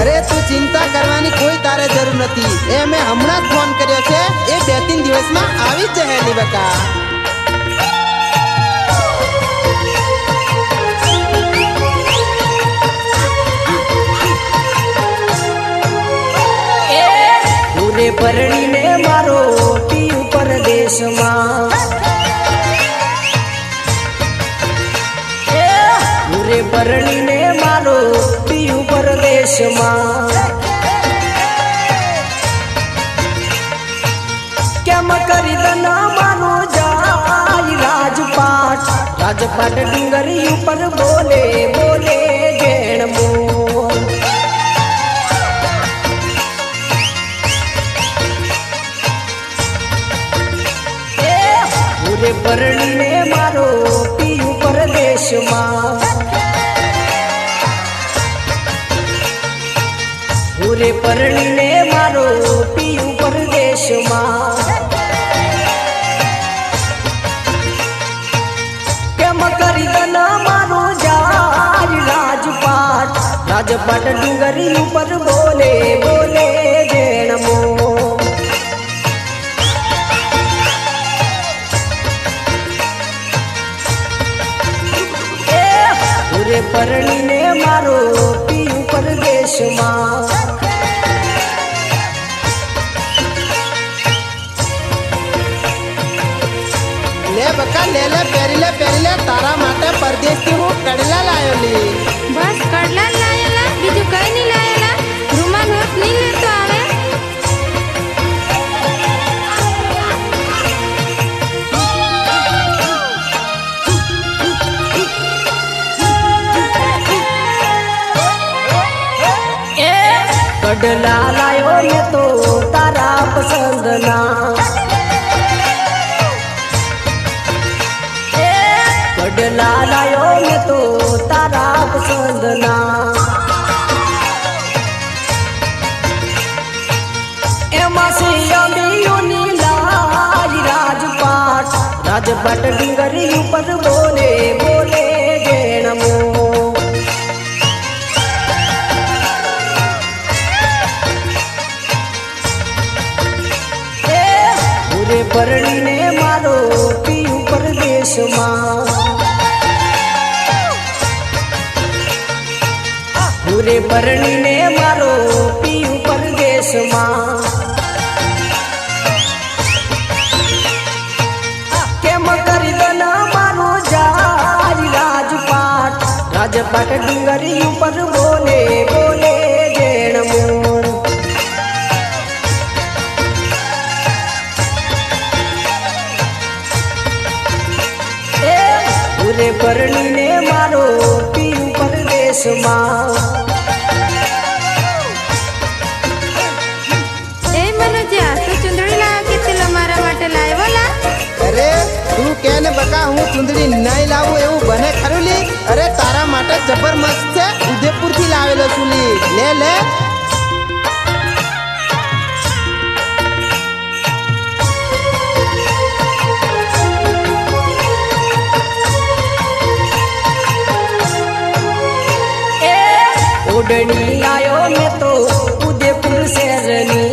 अरे तू चिंता करवानी कोई तारे जरूर नहीं। ए मैं हमणा फोन कर्यो छे ए 2-3 दिवस में आवी ज जहे ली बका। पूरे परणी ने मारो पीयू परदेश मां, पूरे परणी ने मारो पीयू परदेश मां। केम करी दना मारो जाई राजपाट, राजपाट डूंगरी ऊपर बोले बोले जेण मोर। पूरे परणी ने मारो पीयू परदेश मां, पूरे परणी ने मारो पीयू परदेश मां। केम करी दना मारो जाई राजपाट, राजपाट डूंगरी ऊपर बोले बोले जेण मोर। पूरे परणी ने मारो पीयू परदेश मां, ले बका ले ले पेरीले तारा माटे परदेश की हूँ कड़ला लायो ली। बस कड़ला लायला बीजू कई नहीं लायला। रुमाल होत नहीं ले तो आवे। कड़ला लायो ये तो तारा पसंद ना, कड़ला लायो ये तो तारा पसंद ना। एमा से अमियो लाई राजपाट, राजपाट डूंगरी ऊपर बोले बोले जेण मोर। पूरे परणी ने मारो पीयू परदेश मां, पूरे परणी ने मारो पीयू परदेश मां। केम करी दना मारो जाई राजपाट, राजपाट डूंगरी ऊपर बोले बोले जेण मोर। पूरे परणी ने मारो पीयू परदेश मां। ए मनोजा तू चुंदड़ी लायो के तिलो मारा माटे लायो ला। अरे तू कहने बका हूँ चुंदड़ी नहीं लाऊ एवं बने खरुली। अरे तारा माटे जबर मस्त है उदयपुर थी लावेलो छुली। ले ले ओढ़नी लायो मैं तो उदयपुर शहरनी,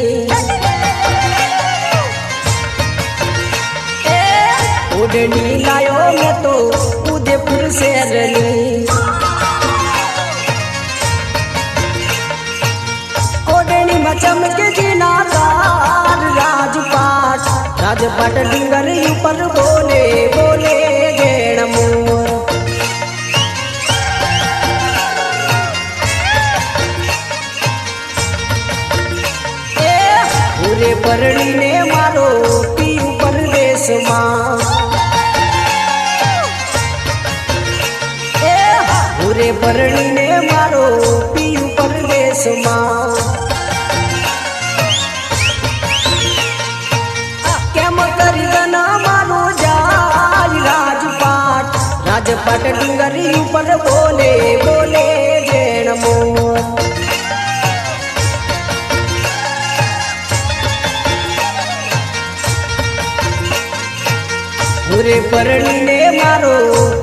ओढ़नी लायो मैं तो उदयपुर शहरनी। ओढ़नी में चमके जिनादार राजपाट, राजपाट डूंगरी ऊपर बोले बोले जेण मोर। पूरे परणी ने मारो पीयू परदेश मां, पूरे परणी ने मारो पीयू परदेश मां। केम करी दना मारो जाई राजपाट, राजपाट डूंगरी ऊपर बोले बोले जेण मोर। पूरे परणी ने मारो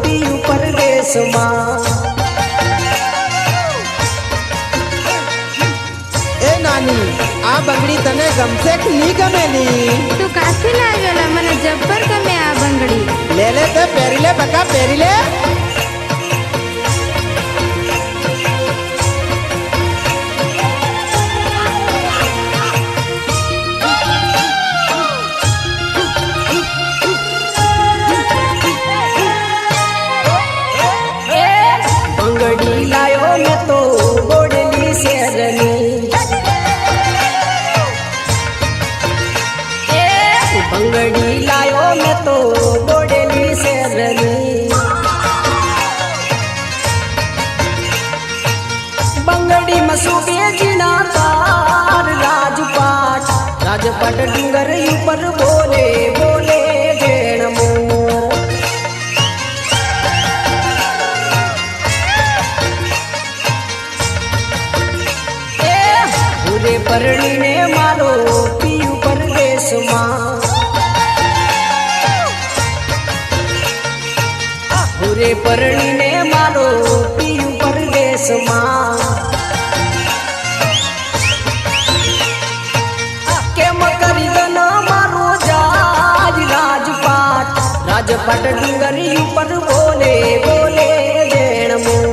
पीयू परदेश मां, આ બંગડી તને ગમશે કે નહીં ગમેલી? તું કાથી લાવેલા? મને જબ્બર ગમે આ બંગડી. લે લે તો પહેરી લે બકા, પહેરી લે. બંગડી લાયો મેં તો બોડેલી શેરની, બંગડી લાયો મેં તો બોડેલી શેરની. બંગડી મસુબે જીના તાર રાજપાટ, રાજપાટ ડુંગર ઉપર બોલે બોલે જેણ મોર. પૂરે પરણીને મારો પિયુ પરદેશમાં, પૂરે પરણીને મારો પિયુ પરદેશમાં. કેમ કરી દન મારો જાજ રાજપાટ, રાજપાટ ડુંગરી ઉપર બોલે બોલે જેણ મોર.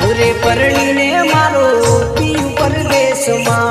પૂરે પરણીને મારો પિયુ પરદેશમાં,